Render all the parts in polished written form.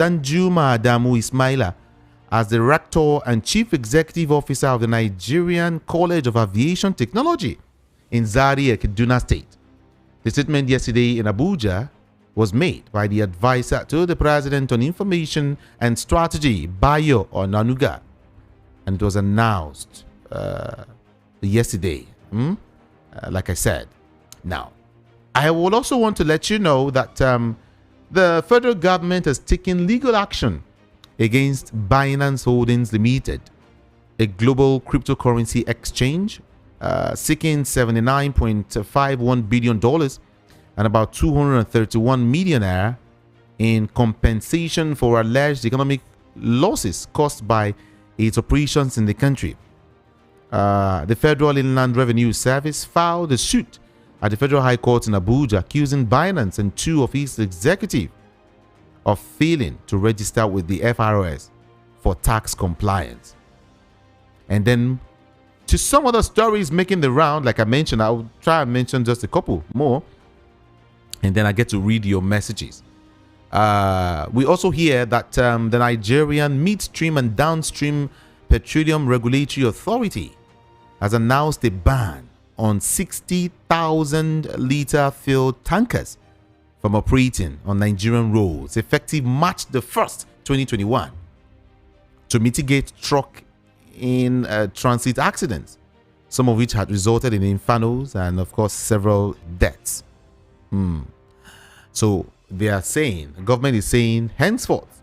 Danjuma Adamu Ismaila as the Rector and Chief Executive Officer of the Nigerian College of Aviation Technology in Zaria, Kaduna State. The statement yesterday in Abuja was made by the advisor to the President on Information and Strategy, Bayo Onanuga, and it was announced yesterday, like I said. Now, I would also want to let you know that the federal government has taken legal action against Binance Holdings Limited, a global cryptocurrency exchange, seeking $79.51 billion and about 231 millionaire in compensation for alleged economic losses caused by its operations in the country. The Federal Inland Revenue Service filed a suit at the Federal High Court in Abuja accusing Binance and two of its executives of failing to register with the FRS for tax compliance. And then to some other stories making the round, like I mentioned, I'll try and mention just a couple more, and then I get to read your messages. We also hear that the Nigerian Midstream and Downstream Petroleum Regulatory Authority has announced a ban on 60,000-liter fuel tankers from operating on Nigerian roads effective March the 1st, 2021 to mitigate truck in transit accidents, some of which had resulted in infernos and, of course, several deaths. So they are saying, the government is saying, henceforth,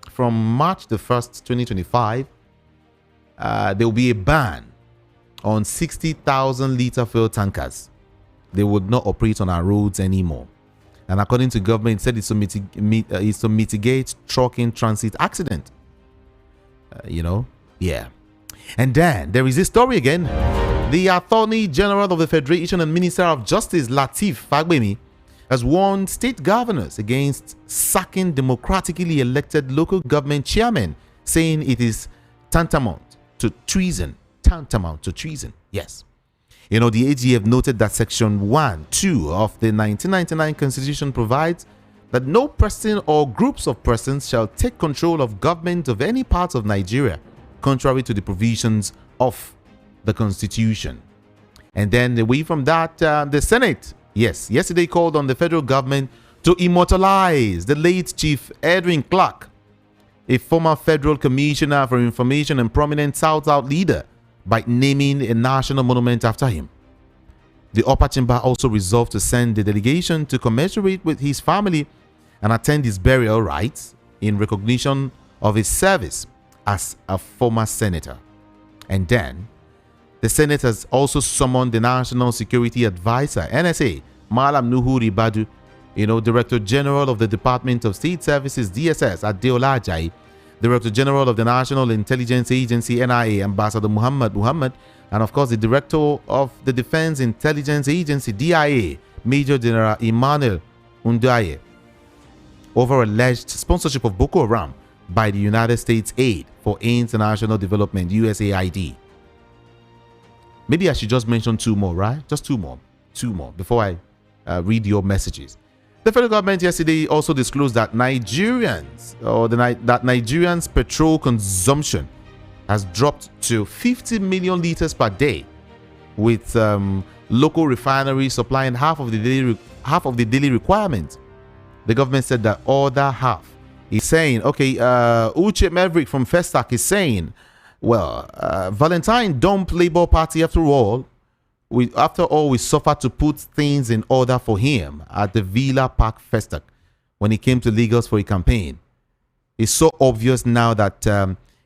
from March the 1st, 2025, there will be a ban on 60,000-liter fuel tankers. They would not operate on our roads anymore. And according to government, it said it's to mitigate trucking transit accident. Yeah. And then there is this story again. The Attorney General of the Federation and Minister of Justice, Lateef Fagbemi, has warned state governors against sacking democratically elected local government chairmen, saying it is tantamount to treason. Tantamount to treason. Yes. The AGF noted that Section 1(2) of the 1999 Constitution provides that no person or groups of persons shall take control of government of any part of Nigeria, contrary to the provisions of the Constitution. And then away from that, the Senate, yesterday called on the federal government to immortalize the late Chief Edwin Clark, a former federal commissioner for information and prominent South leader, by naming a national monument after him. The upper chamber also resolved to send a delegation to commiserate with his family and attend his burial rites in recognition of his service as a former senator. And then, the Senate has also summoned the National Security Advisor, NSA, Malam Nuhu Ribadu, Director General of the Department of State Services, DSS, Adeola Ajayi, Director General of the National Intelligence Agency, NIA, Ambassador Muhammad, and of course the Director of the Defense Intelligence Agency, DIA, Major General Emmanuel Undaye, over alleged sponsorship of Boko Haram by the United States Aid for International Development, USAID. Maybe I should just mention two more, right? Just two more before I read your messages. The federal government yesterday also disclosed that Nigerians petrol consumption has dropped to 50 million liters per day, with local refineries supplying half of the daily requirement. The government said that other half is saying, Uche Maverick from Festac is saying, Valentine dumped Labour Party after all. We suffered to put things in order for him at the Villa Park Festac when he came to Lagos for a campaign. It's so obvious now that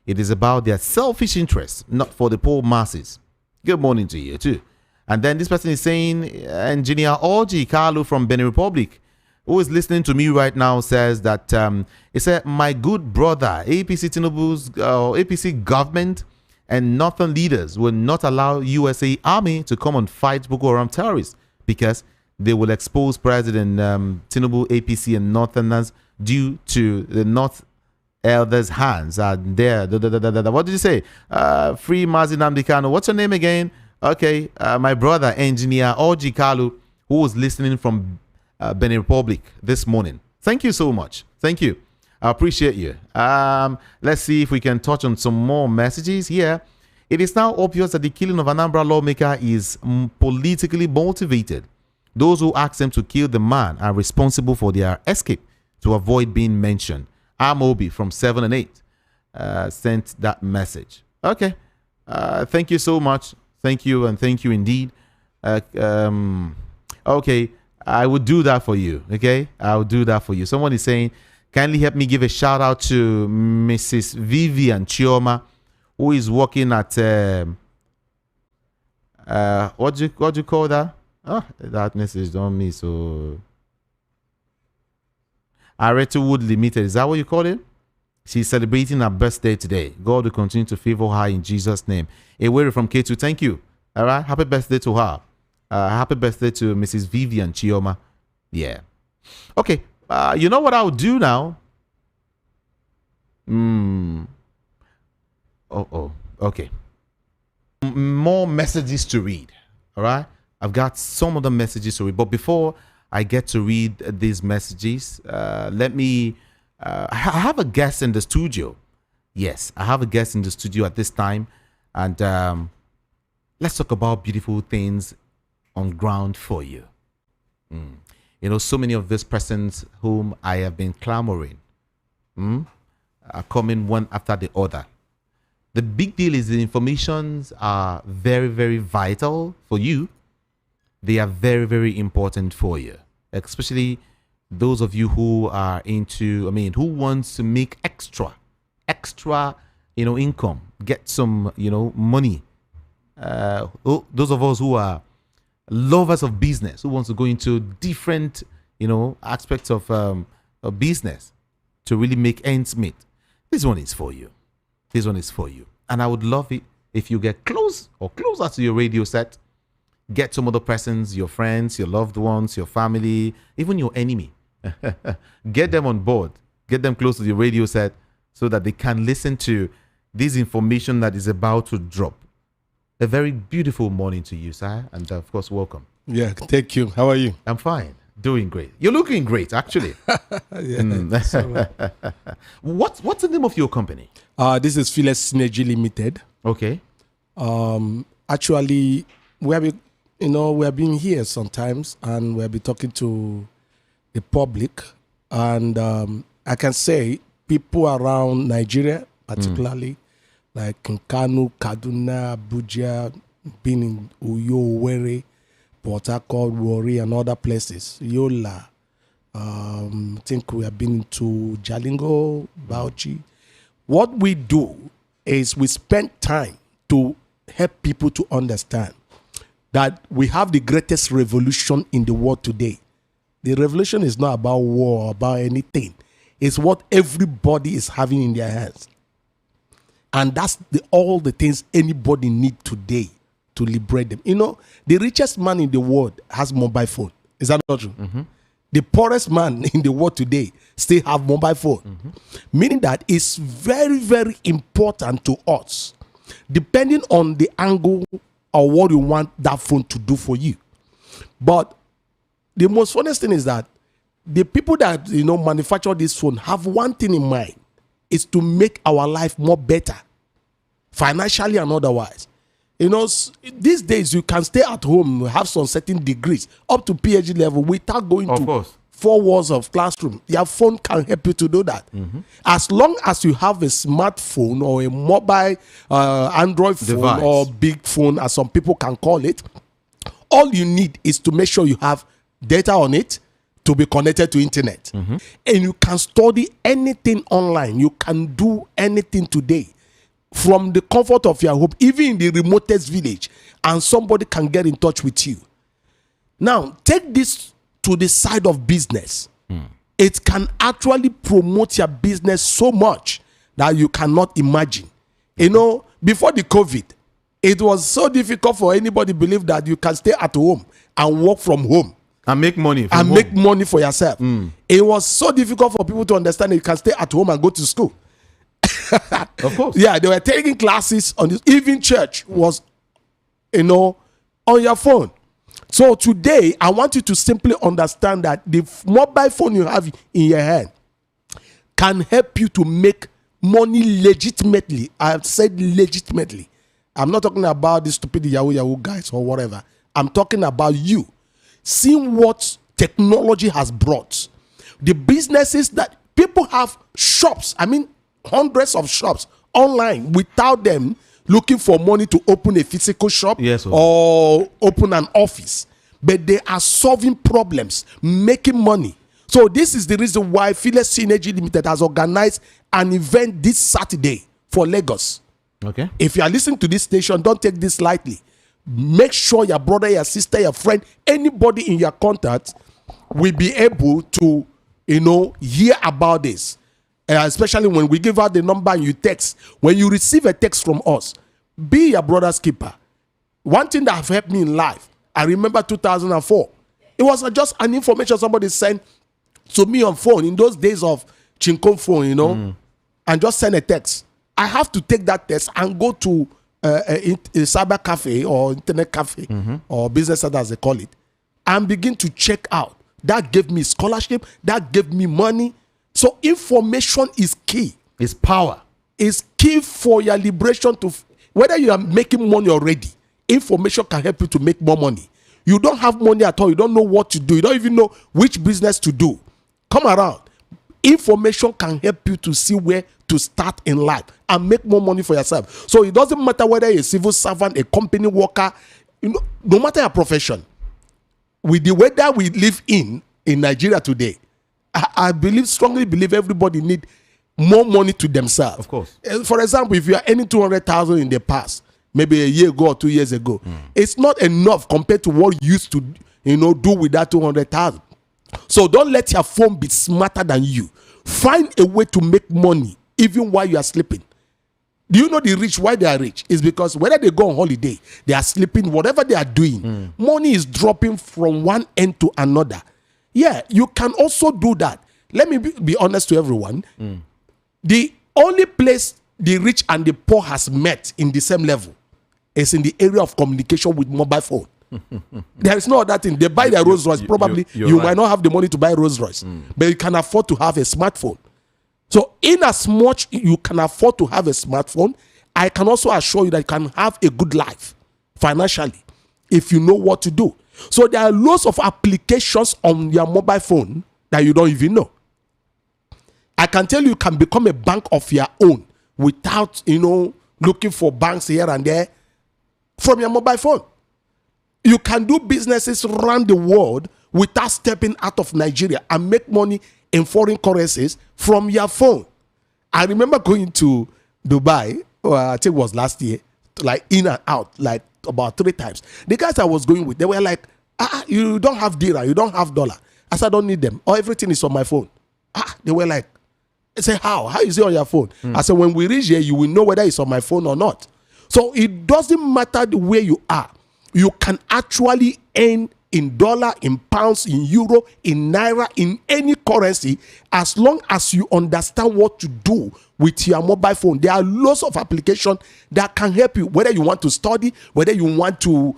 it is about their selfish interests, not for the poor masses. Good morning to you too. And then this person is saying, Engineer Orji Kalu from Benin Republic, who is listening to me right now, says that he said, my good brother, APC government and northern leaders will not allow USA Army to come and fight Boko Haram terrorists because they will expose President Tinubu, APC, and Northerners due to the North elders' hands are there. What did you say? Free Mazi Nnamdi Kanu. What's your name again? Okay, my brother, Engineer Orji Kalu, who was listening from Benin Republic this morning. Thank you so much. Thank you. I appreciate you. Let's see if we can touch on some more messages here. It is now obvious that the killing of an Anambra lawmaker is politically motivated. Those who asked them to kill the man are responsible for their escape to avoid being mentioned. Amobi from 7 and 8 sent that message. Okay. Thank you so much. Thank you, and thank you indeed. Okay. I would do that for you. Okay. I will do that for you. Someone is saying, kindly help me give a shout out to Mrs. Vivian Chioma, who is working at what do you call that? Oh, that message don't me so. Areto Wood Limited, is that what you call it? She's celebrating her birthday today. God will continue to favor her in Jesus' name. A word from K2, thank you. All right, happy birthday to her. Happy birthday to Mrs. Vivian Chioma. Yeah. Okay. You know what I'll do now? Okay. More messages to read. All right. I've got some of the messages to read, but before I get to read these messages, let me. I have a guest in the studio. Yes, I have a guest in the studio at this time, and let's talk about beautiful things on ground for you. You know, so many of these persons whom I have been clamoring are coming one after the other. The big deal is the informations are very, very vital for you. They are very, very important for you, especially those of you who are into, who wants to make extra, income, get some, money. Those of us who are lovers of business, who wants to go into different, aspects of business to really make ends meet. This one is for you. This one is for you. And I would love it if you get closer to your radio set. Get some other persons, your friends, your loved ones, your family, even your enemy. Get them on board. Get them close to the radio set so that they can listen to this information that is about to drop. A very beautiful morning to you, sir. And of course, welcome. Yeah, thank you. How are you? I'm fine. Doing great. You're looking great, actually. What's the name of your company? This is Philips Synergy Limited. Okay. Actually, we have been here sometimes, and we have been talking to the public, and I can say people around Nigeria, particularly like in Kano, Kaduna, Abuja, been in Uyo, Owerri, Port Harcourt, Warri, and other places, Yola. I think we have been to Jalingo, Bauchi. What we do is we spend time to help people to understand that we have the greatest revolution in the world today. The revolution is not about war or about anything. It's what everybody is having in their hands. And that's all the things anybody needs today to liberate them. The richest man in the world has mobile phone. Is that not true? Mm-hmm. The poorest man in the world today still have mobile phone. Mm-hmm. Meaning that it's very, very important to us, depending on the angle or what you want that phone to do for you. But the most funniest thing is that the people that manufacture this phone have one thing in mind, is to make our life more better, financially and otherwise. These days you can stay at home, have some certain degrees up to PhD level without going to 4 walls of classroom. Your phone can help you to do that. Mm-hmm. As long as you have a smartphone or a mobile Android phone device, or big phone, as some people can call it, all you need is to make sure you have data on it to be connected to internet. Mm-hmm. And you can study anything online. You can do anything today from the comfort of your home, even in the remotest village, and somebody can get in touch with you. Now, take this to the side of business. It can actually promote your business so much that you cannot imagine. Before the COVID, it was so difficult for anybody to believe that you can stay at home and work from home and make money make money for yourself. It was so difficult for people to understand that you can stay at home and go to school. Of course. Yeah, they were taking classes on this. Even church was, on your phone. So today, I want you to simply understand that the mobile phone you have in your hand, can help you to make money legitimately. I've said legitimately. I'm not talking about the stupid Yahoo guys or whatever. I'm talking about you seeing what technology has brought. The businesses that people have shops, I mean, hundreds of shops online without them looking for money to open a physical shop or open an office. But they are solving problems, making money. So this is the reason why Fearless Synergy Limited has organized an event this Saturday for Lagos. Okay. If you are listening to this station, don't take this lightly. Make sure your brother, your sister, your friend, anybody in your contact will be able to, hear about this. Especially when we give out the number and you text. When you receive a text from us, be your brother's keeper. One thing that have helped me in life, I remember 2004. It was just an information somebody sent to me on phone in those days of Chinko phone, and just send a text. I have to take that text and go to a cyber cafe or internet cafe or business center as they call it, and begin to check out. That gave me scholarship. That gave me money. So information is key. It's power. It's key for your liberation to, whether you are making money already, information can help you to make more money. You don't have money at all. You don't know what to do. You don't even know which business to do. Come around. Information can help you to see where to start in life and make more money for yourself. So it doesn't matter whether you're a civil servant, a company worker, no matter your profession. With the weather we live in Nigeria today, I strongly believe everybody need more money to themselves. Of course. For example, if you are earning 200,000 in the past, maybe a year ago or 2 years ago, it's not enough compared to what you used to, do with that 200,000. So don't let your phone be smarter than you. Find a way to make money even while you are sleeping. Do you know the rich, why they are rich? It's because whether they go on holiday, they are sleeping, whatever they are doing, money is dropping from one end to another. Yeah, you can also do that. Let me be honest to everyone. The only place the rich and the poor has met in the same level is in the area of communication with mobile phone. There is no other thing. They buy their Rolls Royce. Probably you might not have the money to buy Rolls Royce, but you can afford to have a smartphone. So in as much you can afford to have a smartphone, I can also assure you that you can have a good life financially if you know what to do. So there are lots of applications on your mobile phone that you don't even know. I can tell you can become a bank of your own without, looking for banks here and there from your mobile phone. You can do businesses around the world without stepping out of Nigeria and make money in foreign currencies from your phone. I remember going to Dubai, I think it was last year, like in and out, like about 3 times. The guys I was going with, they were like, you don't have dirham, you don't have dollar. I said, I don't need them. Or everything is on my phone. They were like, I said, how? How is it on your phone? I said, when we reach here, you will know whether it's on my phone or not. So it doesn't matter the way you are. You can actually earn in dollar, in pounds, in euro, in naira, in any currency, as long as you understand what to do with your mobile phone. There are lots of applications that can help you, whether you want to study, whether you want to,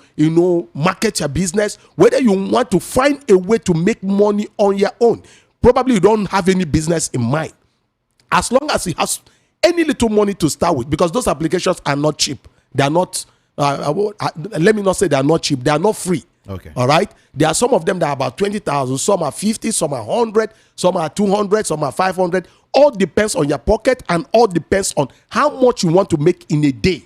market your business, whether you want to find a way to make money on your own. Probably you don't have any business in mind. As long as you have any little money to start with, because those applications are not cheap. They are not, let me not say they are not cheap. They are not free. Okay. All right. There are some of them that are about 20,000. Some are 50. Some are 100. Some are 200. Some are 500. All depends on your pocket and all depends on how much you want to make in a day,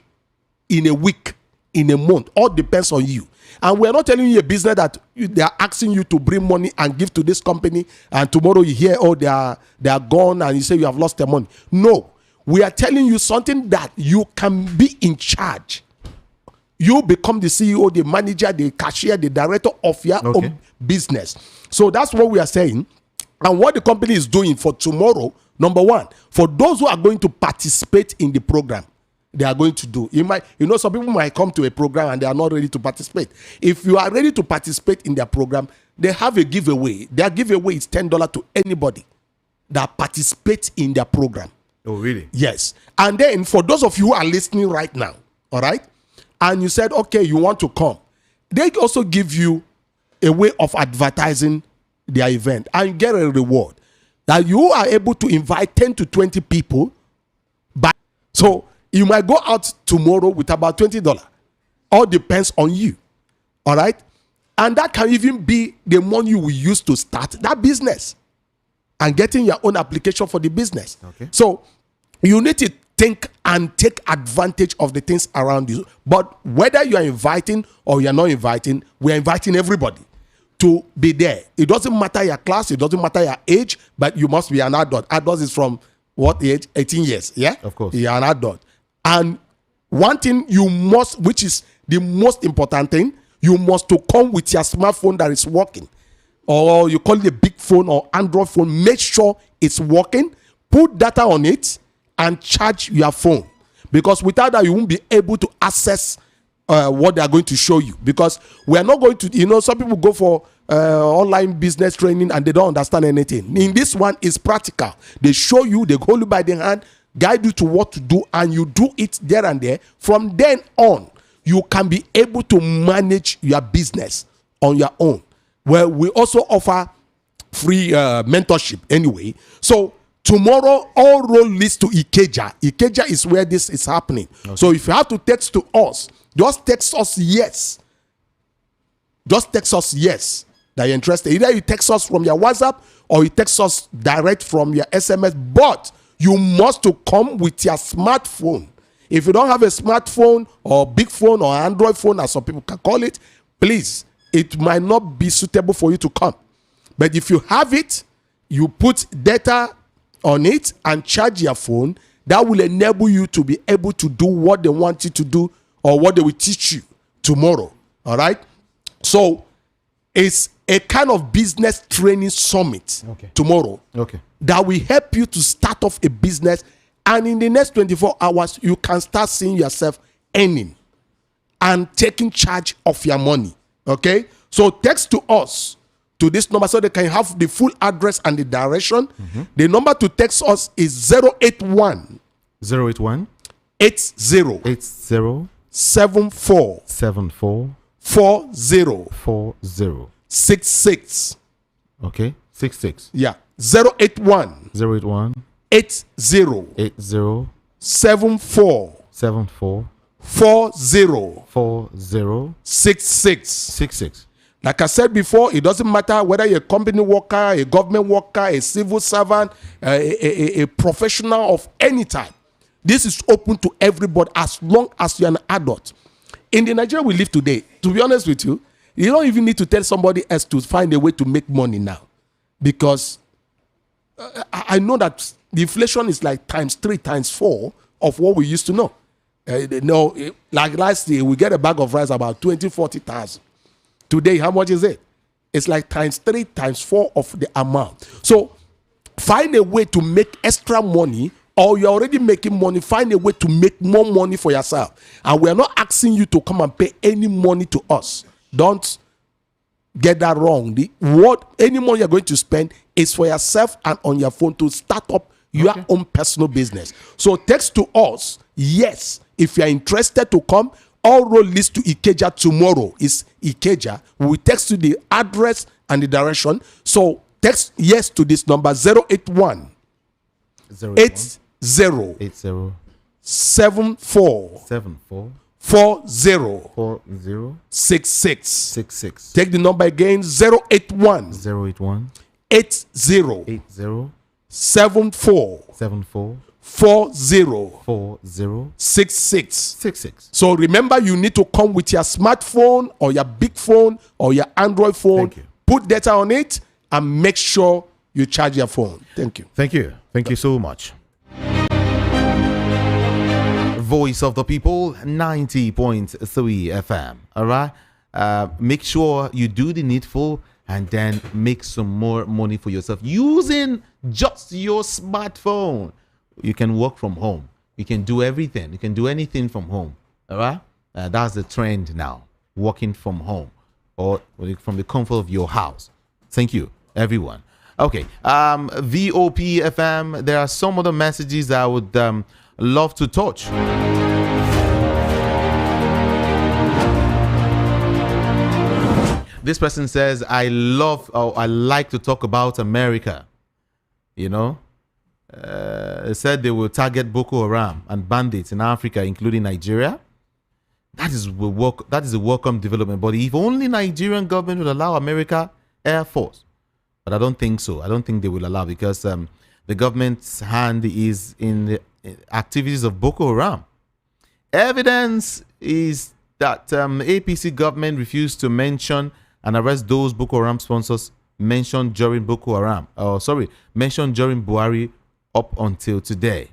in a week, in a month. All depends on you. And we are not telling you a business that they are asking you to bring money and give to this company, and tomorrow you hear, oh, they are gone, and you say you have lost their money. No, we are telling you something that you can be in charge. You become the CEO, the manager, the cashier, the director of your own business. So that's what we are saying. And what the company is doing for tomorrow, number one, for those who are going to participate in the program, they are going to do. Some people might come to a program and they are not ready to participate. If you are ready to participate in their program, they have a giveaway. Their giveaway is $10 to anybody that participates in their program. Oh, really? Yes. And then for those of you who are listening right now, all right, and you said, okay, you want to come, they also give you a way of advertising their event and you get a reward. that you are able to invite 10 to 20 people. So you might go out tomorrow with about $20. All depends on you. All right. And that can even be the money you will use to start that business and getting your own application for the business. Okay. So you need to think and take advantage of the things around you. But whether you are inviting or you're not inviting, we're inviting everybody to be there. It doesn't matter your class, it doesn't matter your age, but you must be an adult. Adult is from what age? 18 years. Yeah? Of course. You're an adult. And one thing you must, which is the most important thing, you must to come with your smartphone that is working. Or you call it a big phone or Android phone. Make sure it's working. Put data on it and charge your phone. Because without that, you won't be able to access what they are going to show you. Because we are not going to, some people go for online business training and they don't understand anything. In this one, it's practical. They show you, they hold you by the hand, guide you to what to do, and you do it there and there. From then on, you can be able to manage your business on your own. Well, we also offer free mentorship anyway. So tomorrow, all road leads to Ikeja. Ikeja is where this is happening. Okay. So if you have to text to us, just text us yes. Just text us yes that you're interested. Either you text us from your WhatsApp or you text us direct from your SMS. But you must to come with your smartphone. If you don't have a smartphone or big phone or Android phone, as some people can call it, please, it might not be suitable for you to come. But if you have it, you put data on it and charge your phone. That will enable you to be able to do what they want you to do or what they will teach you tomorrow. All right? So it's a kind of business training summit tomorrow that will help you to start off a business. And in the next 24 hours, you can start seeing yourself earning and taking charge of your money. Okay? So text to us to this number so they can have the full address and the direction. The number to text us is 081 081 80 80 74 74 40 40 66. Okay, 66. Yeah, 081 081 80 80 74 74 40 40 66. 66. Like I said before, it doesn't matter whether you're a company worker, a government worker, a civil servant, a professional of any type. This is open to everybody as long as you're an adult. In the Nigeria we live today, to be honest with you, you don't even need to tell somebody else to find a way to make money now. Because I know that the inflation is like times 3, times 4 of what we used to know. Like last year, we get a bag of rice about 40,000. Today, how much is it? It's like times 3, times 4 of the amount. So find a way to make extra money, or you're already making money, find a way to make more money for yourself. And we're not asking you to come and pay any money to us. Don't get that wrong. Any money you're going to spend is for yourself and on your phone to start up your own personal business. So text to us, yes, if you're interested to come. All road leads to Ikeja tomorrow is Ikeja. We will text you the address and the direction. So text yes to this number 081 80 74 40 66. Take the number again 081 80 74 40 66. So remember, you need to come with your smartphone or your big phone or your Android phone. Put data on it and make sure you charge your phone. Thank you. Thank you so much. Voice of the People, 90.3 FM. All right. Make sure you do the needful and then make some more money for yourself using just your smartphone. You can work from home. You can do everything. You can do anything from home. All right. That's the trend now. Working from home or from the comfort of your house. Thank you, everyone. Okay. VOP FM. There are some other messages I would love to touch. This person says, I like to talk about America. They said they will target Boko Haram and bandits in Africa, including Nigeria. That is a welcome development. But if only Nigerian government would allow America Air Force. But I don't think so. I don't think they will allow, because the government's hand is in the activities of Boko Haram. Evidence is that APC government refused to mention and arrest those Boko Haram sponsors mentioned during mentioned during Buhari up until today.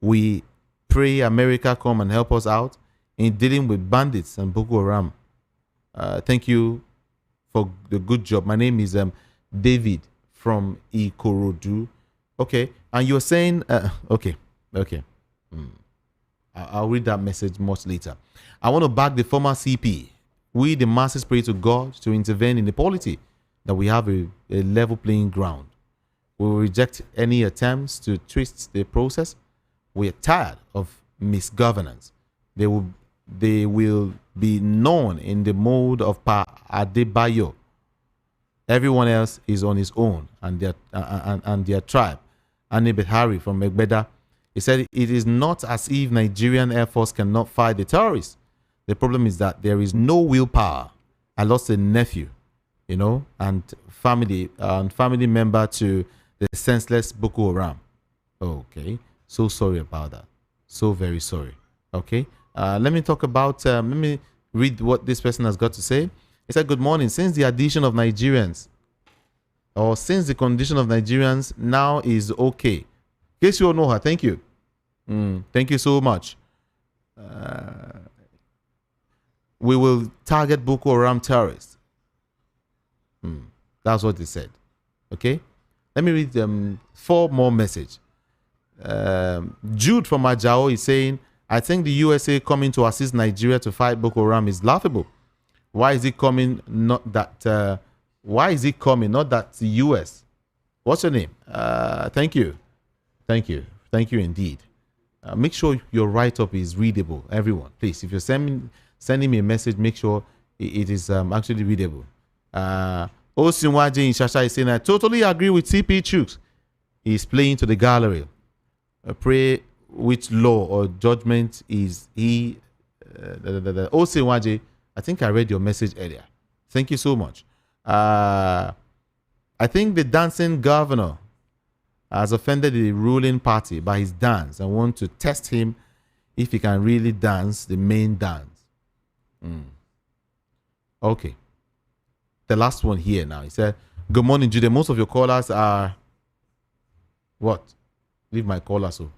We pray America come and help us out in dealing with bandits and Boko Haram. Thank you for the good job. My name is David from Ikorodu. Okay, and you're saying, okay. I'll read that message much later. I want to back the former CP. We, the masses, pray to God to intervene in the polity, that we have a level playing ground. We will reject any attempts to twist the process. We are tired of misgovernance. They will be known in the mode of Pa Adebayo. Everyone else is on his own and their tribe. Annie Behari from Megbeda, he said, it is not as if Nigerian Air Force cannot fight the terrorists. The problem is that there is no willpower. I lost a nephew, and family member to the senseless Boko Haram. Okay, so sorry about that. So very sorry. Okay, let me talk about. Let me read what this person has got to say. He said, "Good morning. Since the condition of Nigerians now is okay." In case you all know her, thank you. Thank you so much. We will target Boko Haram terrorists. That's what they said. Okay? Let me read 4 more messages. Jude from Ajao is saying, I think the USA coming to assist Nigeria to fight Boko Haram is laughable. Why is it coming? Not that the US? What's your name? Thank you indeed. Make sure your write-up is readable, everyone. Please, if you're sending me a message, make sure it is actually readable. Osinwaje in Shasha is saying, I totally agree with CP Chooks. He's playing to the gallery. Pray which law or judgment is he. Osinwaje, I think I read your message earlier. Thank you so much. I think the dancing governor has offended the ruling party by his dance and want to test him if he can really dance the main dance. Okay. The last one here now. He said, good morning, Jude. Most of your callers are what? Leave my callers. So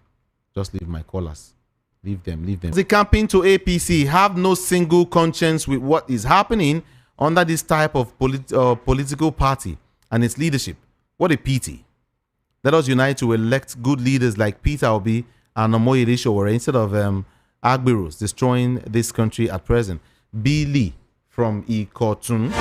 just leave my callers. Leave them. The campaign to APC have no single conscience with what is happening under this type of political party and its leadership. What a pity. Let us unite to elect good leaders like Peter Obi and Omoyele Sowore instead of Agberos destroying this country at present. B. Lee from Ikotun.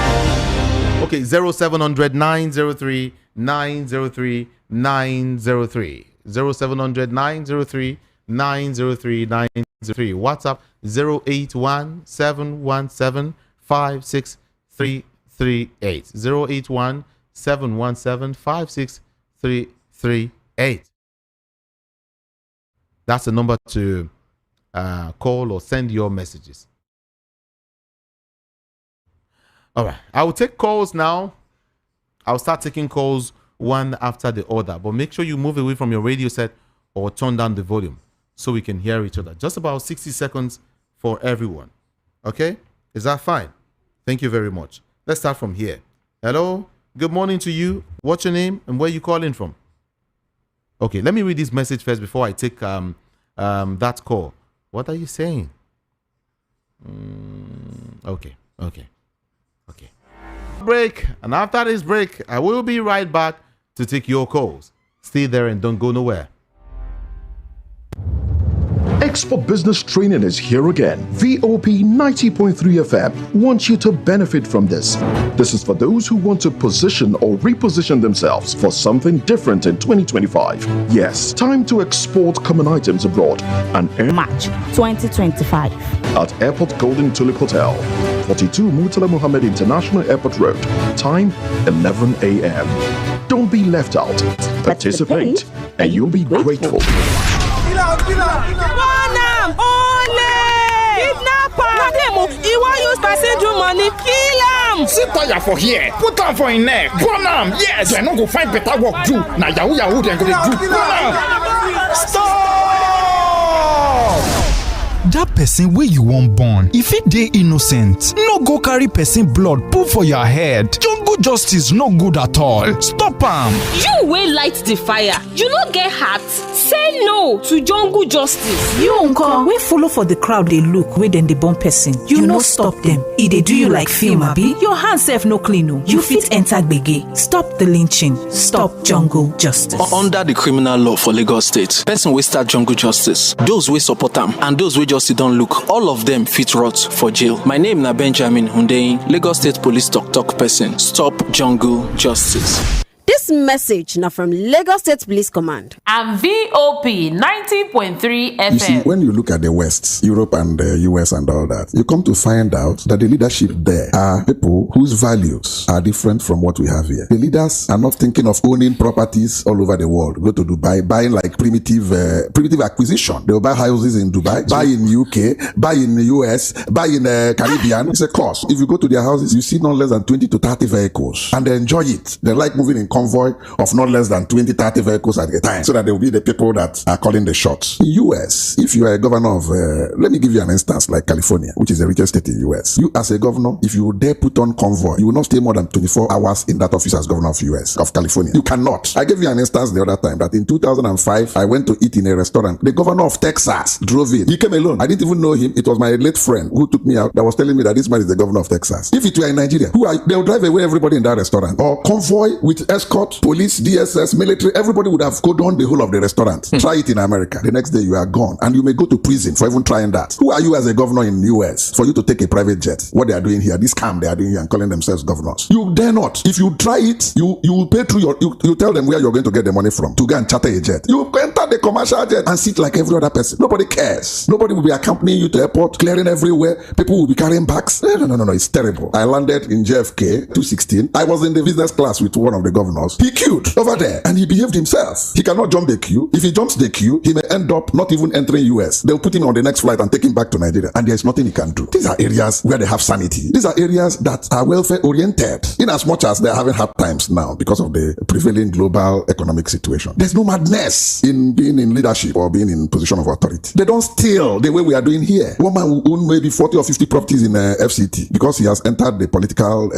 Okay, 0700 903 903 903. 0700 903 903 903. WhatsApp 081 717 56338. 081 717 56338. That's the number to call or send your messages. All right, I will take calls now. I'll start taking calls one after the other, but make sure you move away from your radio set or turn down the volume so we can hear each other. Just about 60 seconds for everyone. Okay? Is that fine? Thank you very much. Let's start from here. Hello? Good morning to you. What's your name and where you calling from? Okay, let me read this message first before I take that call. What are you saying? Okay. Break, and after this break, I will be right back to take your calls. Stay there and don't go nowhere. Export Business Training is here again. VOP 90.3 FM wants you to benefit from this. This is for those who want to position or reposition themselves for something different in 2025. Yes, time to export common items abroad and earn March 2025 at Airport Golden Tulip Hotel, 42 Murtala Mohammed International Airport Road. Time 11 a.m. Don't be left out. Participate, and you'll be grateful. He won't use person do money. Kill him. Sit tire for here. Put on for his neck. Burn him. Yes. They no go find better work do. Now Yahoo they go do. Stop. That person where you won't born, if it dey innocent, no go carry person blood put for your head. Jungle justice no good at all. Stop am. You wey light the fire, you no get heart. Say no to jungle justice. You uncle wey follow for the crowd dey look wey dem dey born person. You no stop them. E dey do you like film abi? Your hand sef no clean o. You fit enter gbege. Stop the lynching. Stop jungle justice. Under the criminal law for Lagos State, person wey start jungle justice, those wey support am and those wey just don't look, all of them fit rot for jail. My name na Benjamin Hundeyin, Lagos State Police talk person. Stop jungle justice. This message now from Lagos State Police Command and VOP 90.3 FM. You see, when you look at the West, Europe and the US and all that, you come to find out that the leadership there are people whose values are different from what we have here. The leaders are not thinking of owning properties all over the world. Go to Dubai, buying like primitive acquisition. They will buy houses in Dubai, buy in UK, buy in the US, buy in the Caribbean. It's a cost. If you go to their houses, you see not less than 20 to 30 vehicles, and they enjoy it. They like moving in convoy of not less than 20, 30 vehicles at a time, so that they will be the people that are calling the shots. In US, if you are a governor of, let me give you an instance like California, which is the richest state in US. You as a governor, if you dare put on convoy, you will not stay more than 24 hours in that office as governor of US, of California. You cannot. I gave you an instance the other time that in 2005, I went to eat in a restaurant. The governor of Texas drove in. He came alone. I didn't even know him. It was my late friend who took me out that was telling me that this man is the governor of Texas. If it were in Nigeria, they will drive away everybody in that restaurant. Or convoy with escort, police, DSS, military, everybody would have gone down the whole of the restaurant. Try it in America. The next day you are gone, and you may go to prison for even trying that. Who are you as a governor in the US for you to take a private jet? What they are doing here, this scam they are doing here and calling themselves governors. You dare not. If you try it, you will pay through you tell them where you're going to get the money from to go and charter a jet. You enter the commercial jet and sit like every other person. Nobody cares. Nobody will be accompanying you to airport, clearing everywhere. People will be carrying bags. No. It's terrible. I landed in JFK 216. I was in the business class with one of the governors. He queued over there and he behaved himself. He cannot jump the queue. If he jumps the queue, he may end up not even entering US. They'll put him on the next flight and take him back to Nigeria, and there's nothing he can do. These are areas where they have sanity. These are areas that are welfare oriented, in as much as they're having hard times now because of the prevailing global economic situation. There's no madness in being in leadership or being in position of authority. They don't steal the way we are doing here. One man will own maybe 40 or 50 properties in FCT because he has entered the political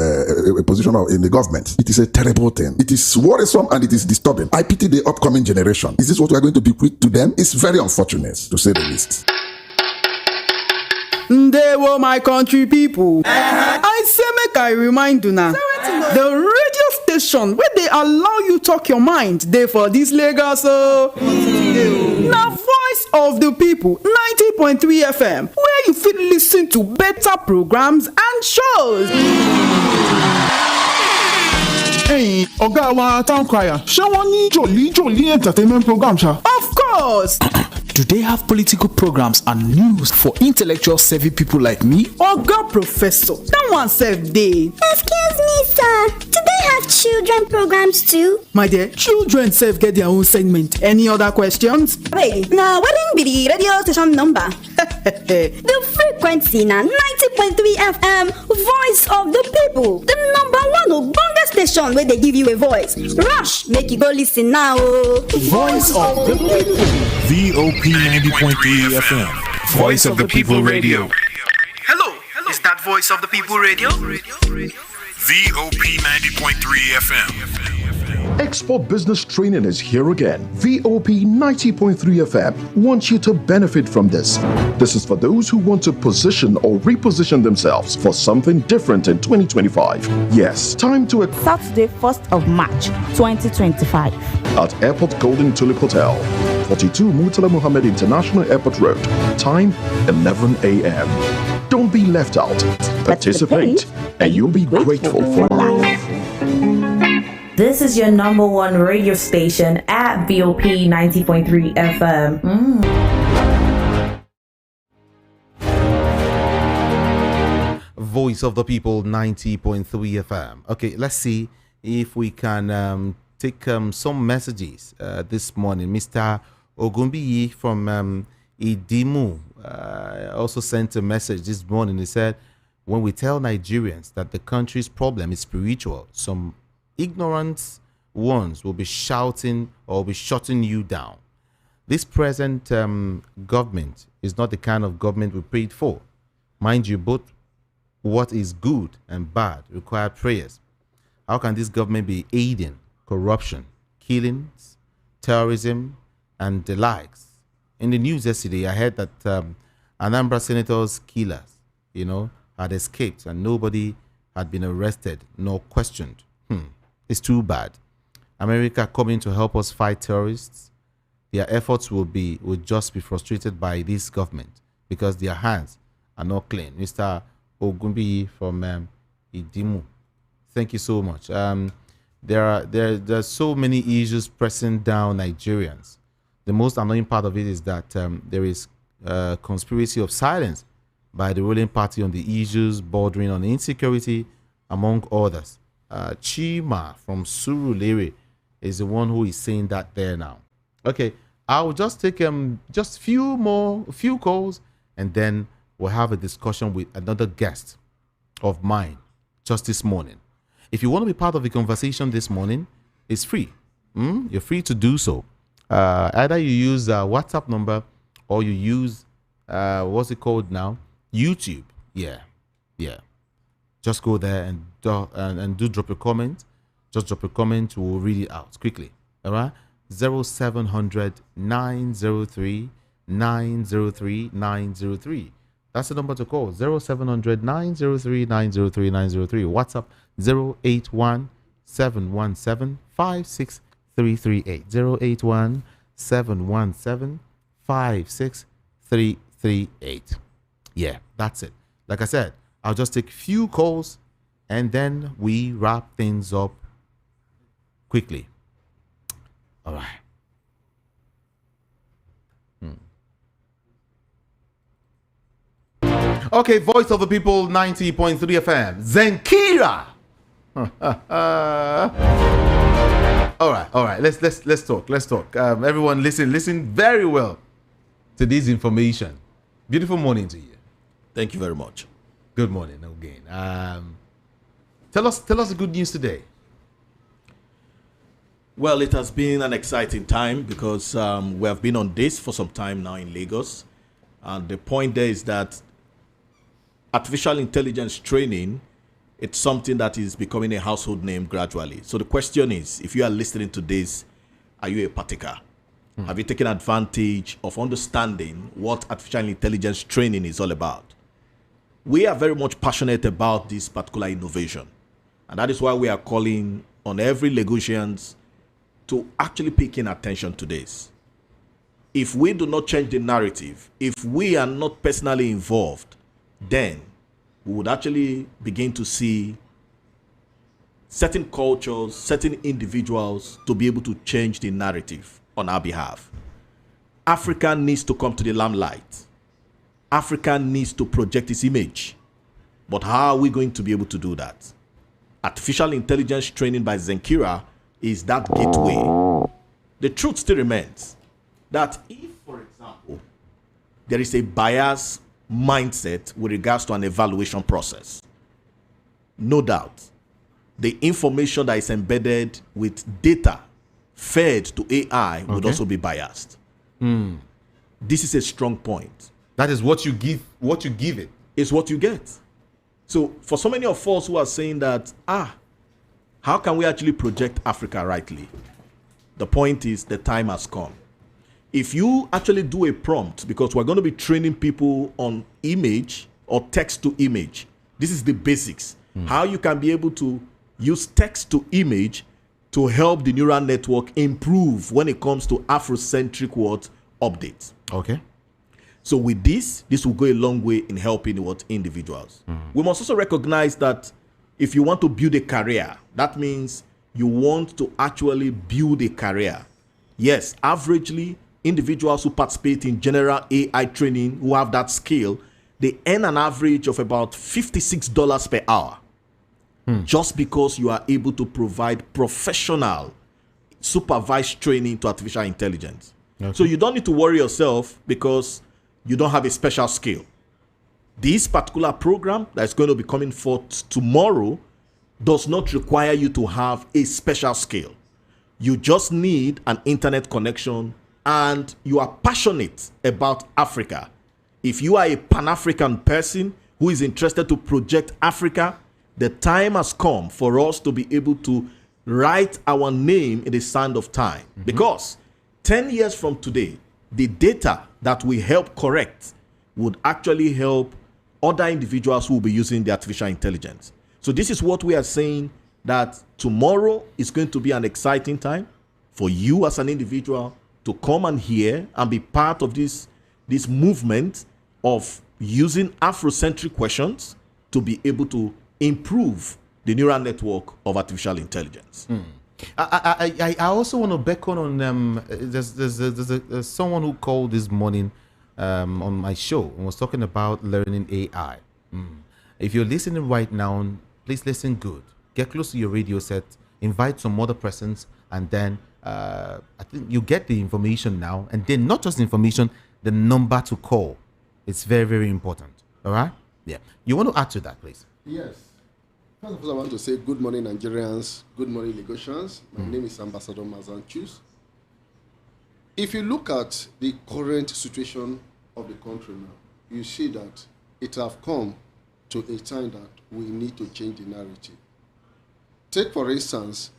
position in the government. It is a terrible thing. It is worrisome and it is disturbing. I pity the upcoming generation. Is this what we are going to bequeath to them? It's very unfortunate, to say the least. They were my country people. I say make I remind you now. The radio station where they allow you talk your mind, they for this Lagos. Now voice of the people 90.3 FM, where you fit listen to better programs and shows. Hey, Ogawa Town Crier, shall one need jolly entertainment program, sir? Of course! Do they have political programs and news for intellectual savvy people like me? Oga Professor, that one serve day. Excuse me, sir. Do they have children programs too? My dear, children serve get their own segment. Any other questions? Wait, now what be the radio station number? The frequency now 90.3 FM, voice of the people. The number one Obasa station where they give you a voice. Rush, make you go listen now. Voice of the people. VOP 90.3 FM, Voice of the People Radio. Hello, is that Voice of the People Radio? VOP 90.3 FM. Export Business Training is here again. VOP 90.3 FM wants you to benefit from this. This is for those who want to position or reposition themselves for something different in 2025. Yes, time to... Saturday, 1st of March, 2025. At Airport Golden Tulip Hotel, 42 Murtala Muhammad International Airport Road. Time, 11 a.m. Don't be left out. Participate, and you'll be grateful for life. This is your number one radio station at VOP 90.3 FM. Voice of the People 90.3 FM. Okay, let's see if we can take some messages this morning. Mr. Ogumbiyi from Idimu also sent a message this morning. He said, when we tell Nigerians that the country's problem is spiritual, some ignorant ones will be shouting or be shutting you down. This present government is not the kind of government we prayed for. Mind you, both what is good and bad require prayers. How can this government be aiding corruption, killings, terrorism, and the likes? In the news yesterday, I heard that Anambra Senator's killers, had escaped and nobody had been arrested nor questioned. It's too bad. America coming to help us fight terrorists, their efforts will just be frustrated by this government because their hands are not clean. Mr. Ogumbi from Idimu, thank you so much. There are so many issues pressing down Nigerians. The most annoying part of it is that there is a conspiracy of silence by the ruling party on the issues bordering on insecurity, among others. Chima from Surulere is the one who is saying that there now. Okay, I'll just take just few calls, and then we'll have a discussion with another guest of mine just this morning. If you want to be part of the conversation this morning, it's free. You're free to do so. Either you use a WhatsApp number or you use what's it called now? YouTube. Yeah. Just go there and do drop a comment. Just drop a comment. We'll read it out quickly. All right. 0700 903 903 903. That's the number to call. 0700 903 903 903. WhatsApp 081 717 56338. 081 717 56338. Yeah, that's it. Like I said, I'll just take few calls and then we wrap things up quickly. All right. Okay, Voice of the People, 90.3 FM. Zenkira. All right. Let's talk. Everyone, listen very well to this information. Beautiful morning to you. Thank you very much. Good morning again. Tell us the good news today. Well, it has been an exciting time because we have been on this for some time now in Lagos. And the point there is that artificial intelligence training, it's something that is becoming a household name gradually. So the question is, if you are listening to this, are you a partaker? Have you taken advantage of understanding what artificial intelligence training is all about? We are very much passionate about this particular innovation. And that is why we are calling on every Lagosians to actually pay attention to this. If we do not change the narrative, if we are not personally involved, then we would actually begin to see certain cultures, certain individuals to be able to change the narrative on our behalf. Africa needs to come to the limelight. Africa needs to project its image. But how are we going to be able to do that? Artificial intelligence training by Zenkira is that gateway. The truth still remains that if, for example, there is a bias mindset with regards to an evaluation process, no doubt, the information that is embedded with data fed to AI would also be biased. This is a strong point. That is what you give it. It's what you get. So for so many of us who are saying that, how can we actually project Africa rightly? The point is the time has come. If you actually do a prompt, because we're going to be training people on image or text to image, this is the basics. How you can be able to use text to image to help the neural network improve when it comes to Afrocentric updates. Okay. So with this will go a long way in helping individuals. We must also recognize that if you want to build a career, that means you want to actually build a career. Yes, averagely, individuals who participate in general AI training who have that skill, they earn an average of about $56 per hour. Just because you are able to provide professional supervised training to artificial intelligence. Okay. So you don't need to worry yourself because you don't have a special skill. This particular program that's going to be coming forth tomorrow does not require you to have a special skill. You just need an internet connection and you are passionate about Africa. If you are a Pan-African person who is interested to project Africa, the time has come for us to be able to write our name in the sand of time. Because 10 years from today, the data that we help correct would actually help other individuals who will be using the artificial intelligence. So this is what we are saying, that tomorrow is going to be an exciting time for you as an individual to come and hear and be part of this movement of using Afrocentric questions to be able to improve the neural network of artificial intelligence. I also want to beckon on there's someone who called this morning on my show and was talking about learning AI. If you're listening right now, please listen good. Get close to your radio set, invite some other persons, and then I think you get the information now, and then not just information, the number to call. It's very, very important. All right? Yeah. You want to add to that, please? Yes. First of all, I want to say good morning, Nigerians. Good morning, Lagosians. My name is Ambassador Mazanchus. If you look at the current situation of the country now, you see that it have come to a time that we need to change the narrative. Take, for instance,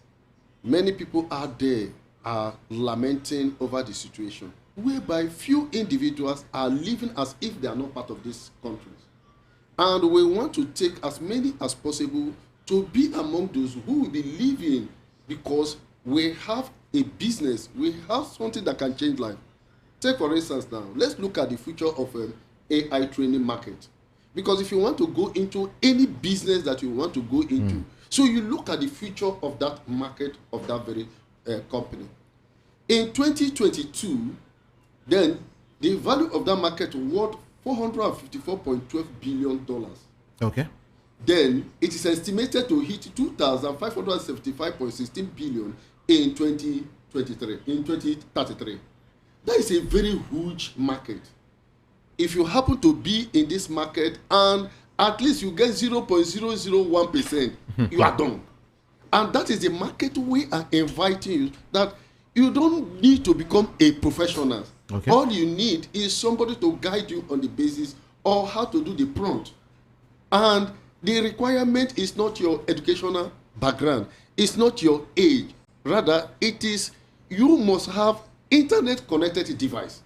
many people out there are lamenting over the situation, whereby few individuals are living as if they are not part of this country. And we want to take as many as possible to be among those who will be living, because we have a business, we have something that can change life. Take, for instance, now, let's look at the future of AI training market. Because if you want to go into any business that you want to go into, so you look at the future of that market, of that very company. In 2022, then the value of that market was $454.12 billion. Okay. Then it is estimated to hit $2,575.16 billion in 2033. That is a very huge market. If you happen to be in this market and at least you get 0.001%, you are done. And that is the market we are inviting you, that you don't need to become a professional. Okay. All you need is somebody to guide you on the basis of how to do the prompt. And the requirement is not your educational background. It's not your age. Rather, it is you must have internet connected device.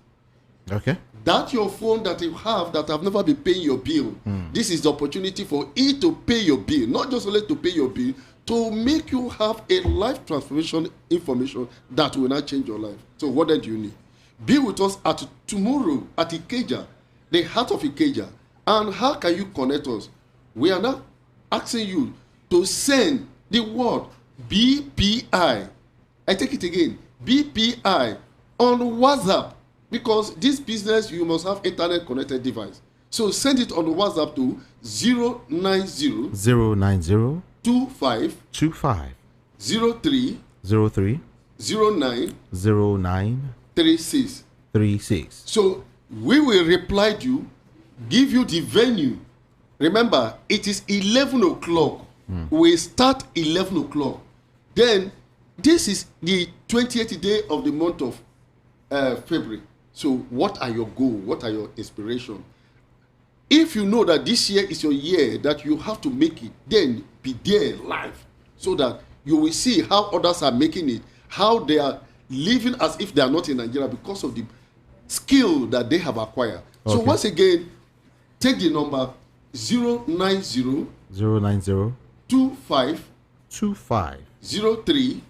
Okay. That your phone that you have that have never been paying your bill. This is the opportunity for it to pay your bill, not just only to pay your bill, to make you have a life transformation information that will not change your life. So what then do you need? Be with us at tomorrow at Ikeja, the heart of Ikeja. And how can you connect us? We are now asking you to send the word BPI. I take it again, BPI on WhatsApp, because this business you must have internet connected device. So send it on WhatsApp to 090 25 03 09 36. So we will reply to you, give you the venue. Remember, it is 11 o'clock. We start 11 o'clock. Then this is the 20th day of the month of February. So what are your goals? What are your inspirations? If you know that this year is your year that you have to make it, then be there live, so that you will see how others are making it, how they are living as if they are not in Nigeria because of the skill that they have acquired. Okay. So once again, take the number 090 25 03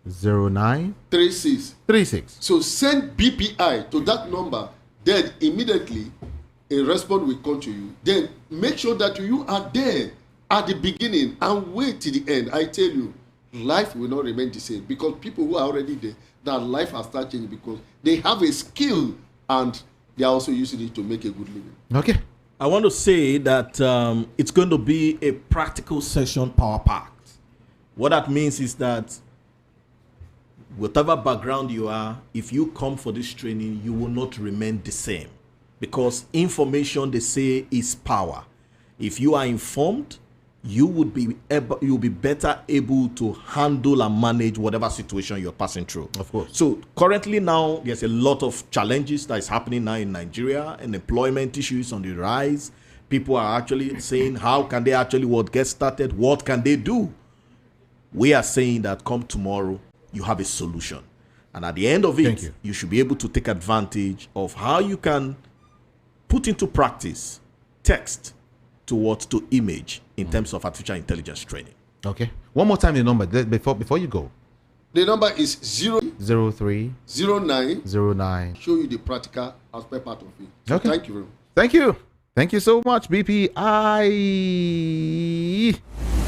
09 36. So send BPI to that number. Then immediately a response will come to you. Then make sure that you are there at the beginning and wait till the end. I tell you, life will not remain the same, because people who are already there, that life has started changing because they have a skill and they are also using it to make a good living. Okay. I want to say that it's going to be a practical session, power packed. What that means is that whatever background you are, if you come for this training, you will not remain the same, because information, they say, is power. If you are informed, you would be able, you'll be better able to handle and manage whatever situation you're passing through. Of course. So currently now, there's a lot of challenges that is happening now in Nigeria, and employment issues on the rise. People are actually saying, how can they actually get started? What can they do? We are saying that come tomorrow, you have a solution. And at the end of it, you should be able to take advantage of how you can put into practice text to image in terms of artificial intelligence training. Okay. One more time the number before you go. The number is 03 09. Show you the practical aspect part of it. So Okay. thank you very much. Thank you. Thank you so much, BP.